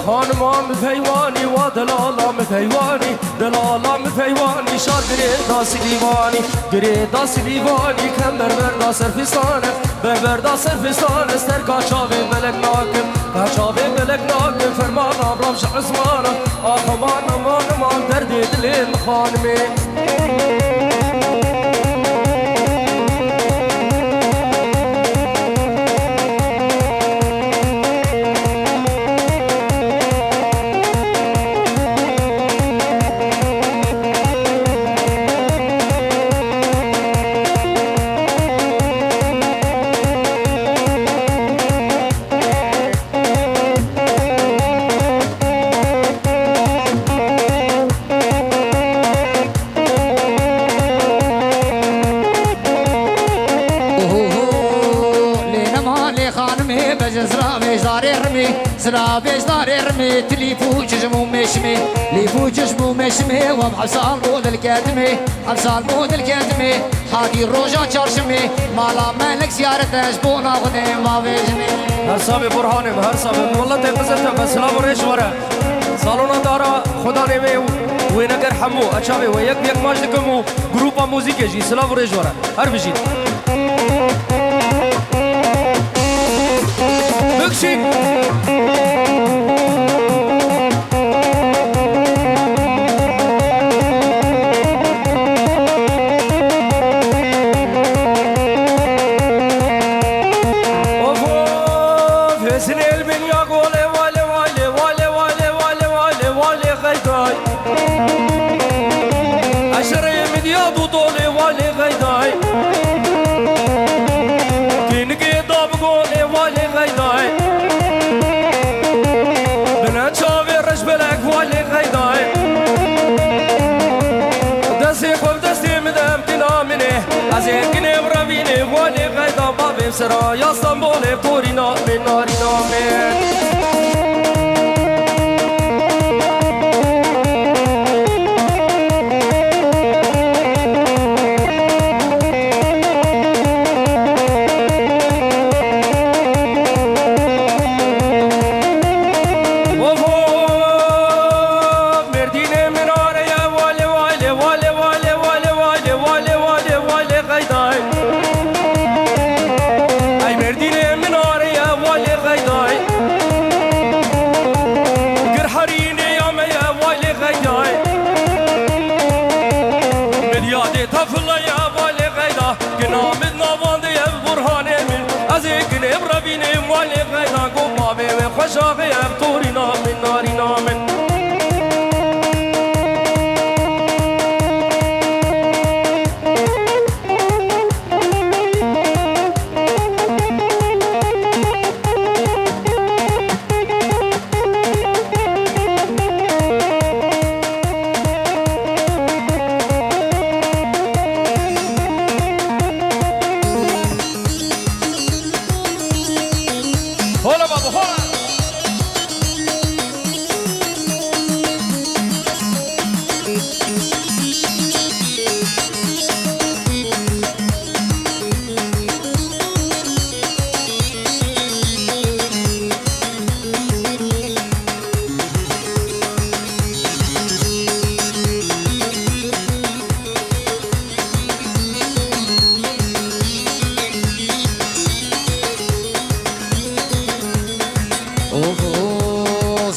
خانمان مفیوانی و دلالا مفیوانی دلالا مفیوانی شاد داسی دیوانی داسی دیوانی کم بردا سرفستانه بردا سرفستانه استر کاچاوی ملک ناکم کاچاوی ملک ناکم فرمان آبرام شعزمانه آخمان امان درد دلین خانمی زرا بيجدار يرمي تليفو ججمو مشمي ليفو ججمو مشمي ومحبسان بود الكادمي حبسان بود الكادمي حاكي الروجا چارشمي مالا مالك زيارة جبونا غدين ما بيجمي هرسابي برهانم هرسابي والله تقزلتا بسلام وريش ورا سالونا دارا خدا نمي وينگر حمو اچاوي ويك بيك ماج دكمو گروپا موزيكي جي سلام وريش ورا هر بجيت بكشي سرا یا استانبول تورینا من نارینا من خشاقي أبطورنا من نارنا من هلا بابا هلا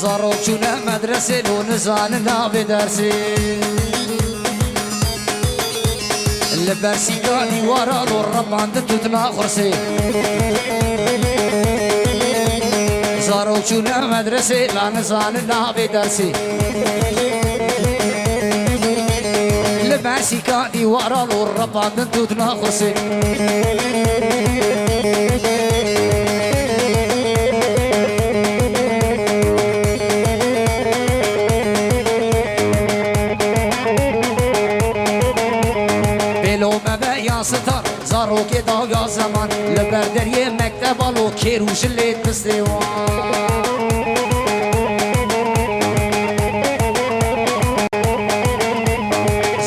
زاروچونا مدرسه لو نزاننا بدرسي البرسي قاني ورا لو الربان تتنا خرسي زاروچونا مدرسه لا نزاننا بدرسي البرسي قاني ورا لو الربان تتنا خرسي ستار زارو که داغا زمان لبردری مکتب آلو که روش لیت بستیوان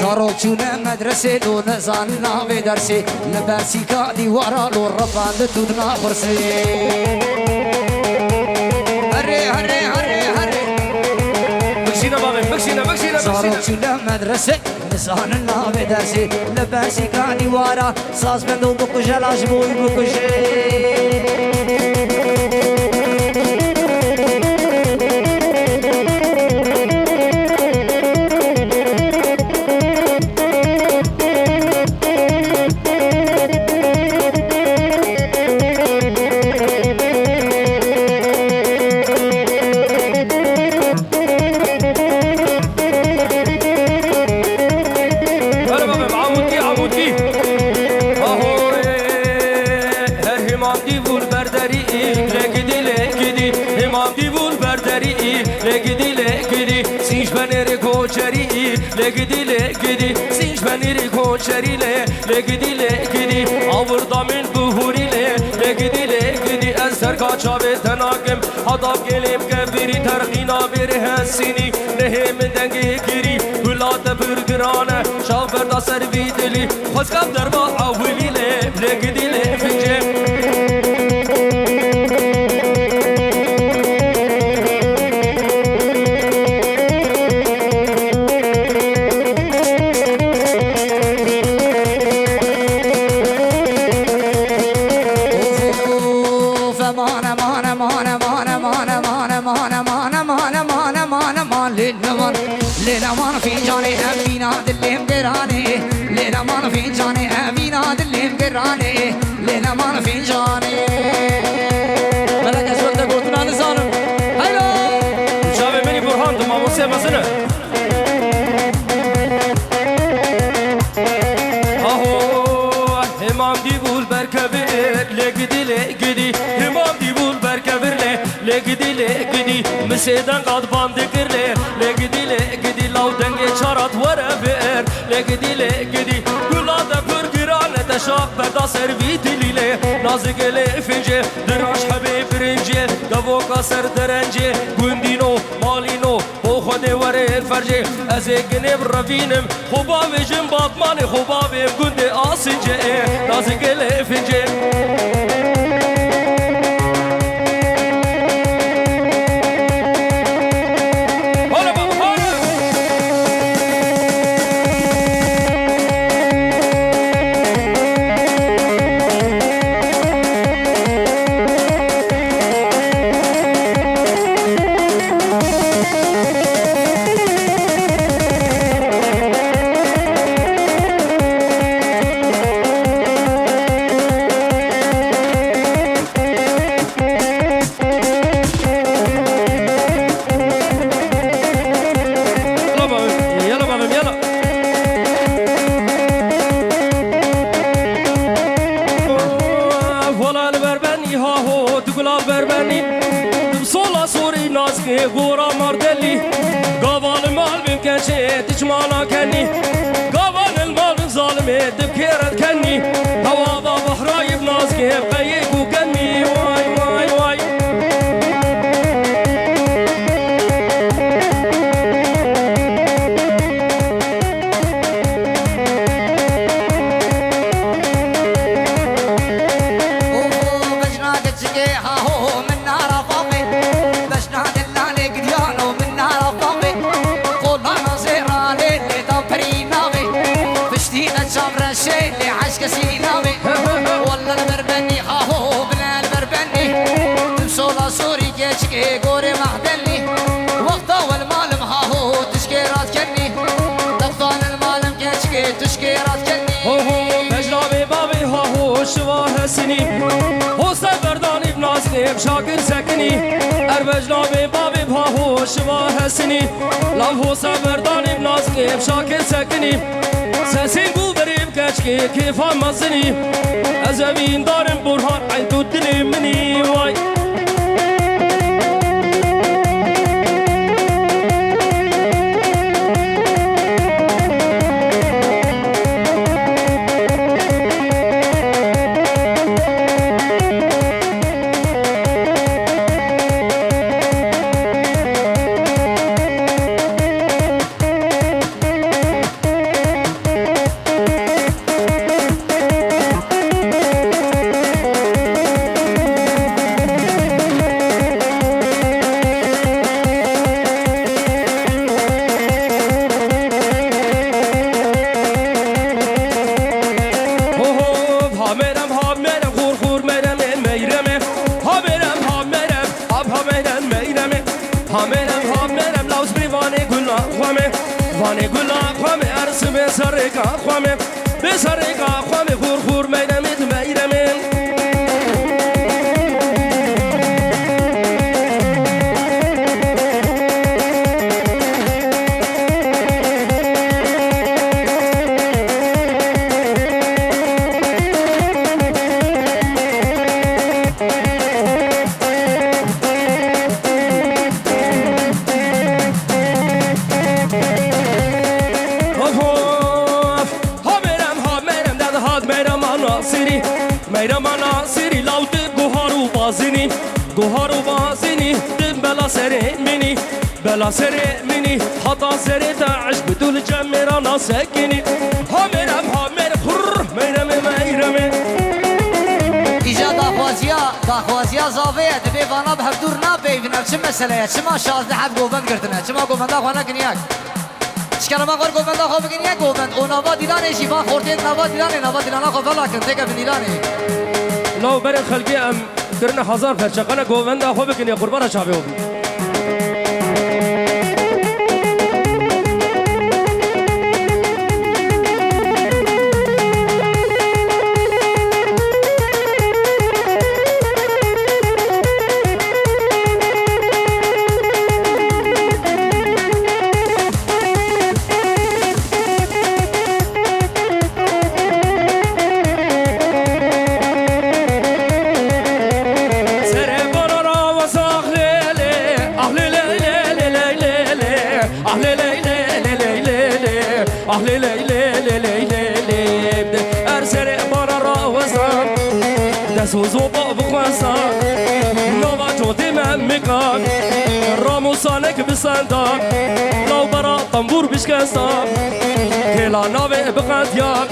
زارو چونه مدرسه دو نزان ناوی درسی لبرسی که دیوارا لو رفاند تود نافرسی هره هره شو لمدرسة نسان النابي درسي لباسي كاني وارا ساز بندو بكوشة لاشبوي بكوشة لگدی لگدی سینج بنیری کوچری لگدی لگدی آوردا من بهوری لگدی لگدی از سر کاچاوی تناگم حداب گلیم کبیری ترقینا بری هسینی نهم دنگی گیری ولاد برگرانه شافر دا سر بیدلی خوز کم در با اولی لگدی لفنجه ليلة ما في جاني أمينة دلي مقراني ليلة ما في جاني أمينة دلي مقراني ليلة ما في جاني ملك أسود قلتنا نزانم هيلو شابي مني برهان دم أموسي مسنة أهو همام دي بول بركبير لقدي لقدي همام دي بول بركبير لقدي لقدي مسيدان قد باندكر لقدي لقدي لو دنگي چارات ورا بير لقدي لقدي كلا دا برگران تشاق بردا سروي دليلي نازق لفنجي دراش حبيب رنجي دووكا سر درنجي گوندينو مالينو بو خود وري الفرجي ازيقني برفينم خوباوي جن باطماني خوباوي گوندي آسنجي نازق لفنجي گورا مردلی قوان المال بمكانشي تجمعنا كني قوان المال ظالمي تبكيرت كني هوا بحراي بناس كيف قيق وكني واي واي واي شواهسني هو سبرداني بنازني بشاكر سكني أربجنا ببابي بهاهو شواهسني لام هو سبرداني بنازني بشاكر سكني سسين قو بريب كشكي كيف همزني أزمين دارم برهان عيدو دلي مني واي براني قلا خوامي ارسم بسرقا خوامي بسرقا خوامي خور خور ميرمي ميرمي ميرمانا سيري لو تقهروا بازني قهروا بازني بلا سري مني بلا سري مني حتى سري تعش بدول جميرانا ساكني هميرم خر ميرم إجا داخوازيا زاوية دبي فانا بهبدور نابي بنفس المسألة شما شازده حد قوبند كرتنا شما قوبنده خوانا كنياك شكرا ما قول قوبنده خواب كنياك قوبند و نوا ديلاني شفا خورتين نوا ديلانا خواب لكن تيكا بنديلاني لو بري خلقي ام درنا هزار فرشقنا قوبنده خواب كنيا قربانا شابه هو أهلي لي لي لي لي لي لي أرسل برا وزان دسوزو بخواسا نوبا جوتي ممكان رامو سانك بسندان لو برا طنبور بشكسا تلا ناوي بقاتياك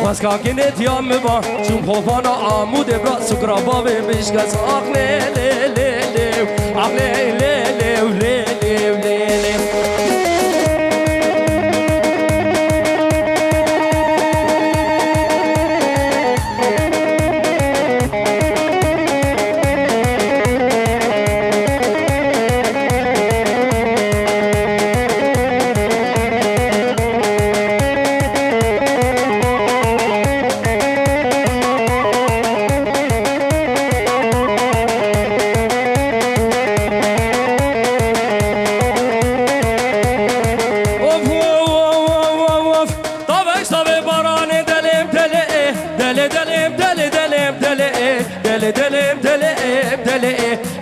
واسكا كنت يا مبا شوم خوفانا عمود برا سكرا بابي بشكس أهلي لي لي لي أهلي لي لي لي لي لي لي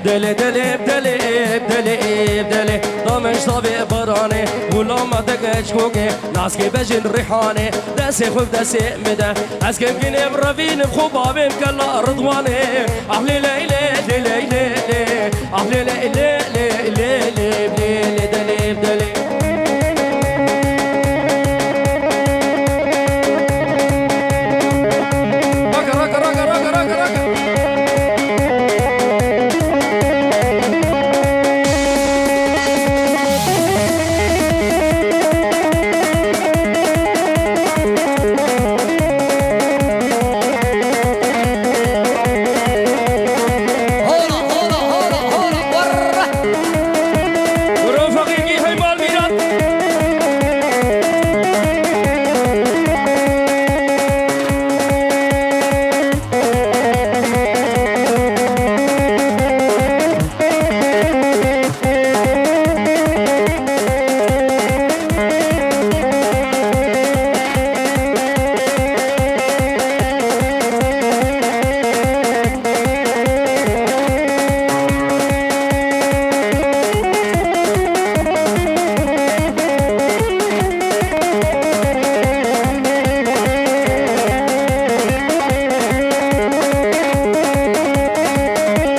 دلي دلي دلي دلي دلي ضمش طبيب براني ولا ما دقش كوكي ناس كي بجن ريحاني داسي خوف داسي مدا اسكن كني برافين بخوبابين كلا رضواني اهلي ليلي ليلي ليلي اهلي ليلي